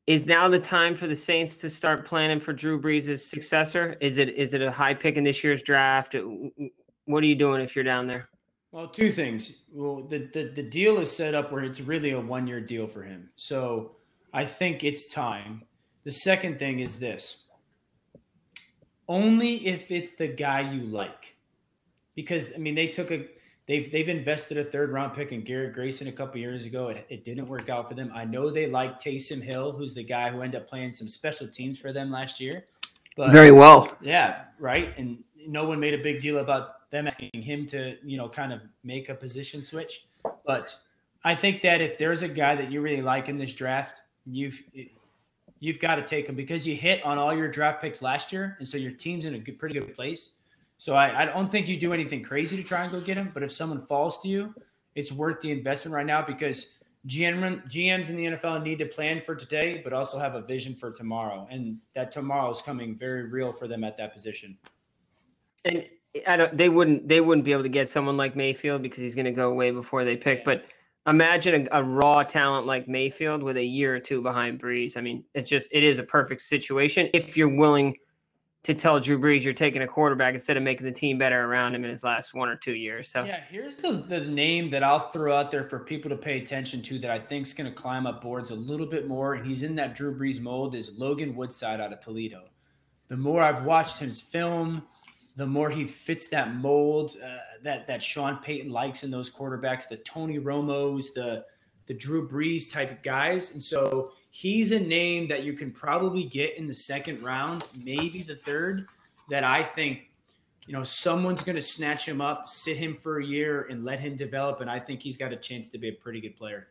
Is now the time for the Saints to start planning for Drew Brees' successor? Is it a high pick in this year's draft? What are you doing if you're down there? Well, two things. Well, the deal is set up where it's really a 1 year deal for him. So I think it's time. The second thing is this: only if it's the guy you like. Because I mean, they've invested a third round pick in Garrett Grayson a couple years ago. It didn't work out for them. I know they like Taysom Hill, who's the guy who ended up playing some special teams for them last year. But very well. Yeah, right. And no one made a big deal about them asking him to, kind of make a position switch. But I think that if there's a guy that you really like in this draft, you've got to take him because you hit on all your draft picks last year, and so your team's in a pretty good place. So I don't think you do anything crazy to try and go get him. But if someone falls to you, it's worth the investment right now because GMs in the NFL need to plan for today, but also have a vision for tomorrow. And that tomorrow is coming very real for them at that position. And they wouldn't be able to get someone like Mayfield because he's going to go away before they pick. Yeah. But imagine a raw talent like Mayfield with a year or two behind Brees. I mean, it is a perfect situation if you're willing to tell Drew Brees you're taking a quarterback instead of making the team better around him in his last 1 or 2 years. So yeah, here's the name that I'll throw out there for people to pay attention to that I think is going to climb up boards a little bit more, and he's in that Drew Brees mold, is Logan Woodside out of Toledo. The more I've watched his film, the more he fits that mold that Sean Payton likes in those quarterbacks, the Tony Romos, the Drew Brees type of guys. And so he's a name that you can probably get in the second round, maybe the third, that I think, someone's going to snatch him up, sit him for a year and let him develop. And I think he's got a chance to be a pretty good player.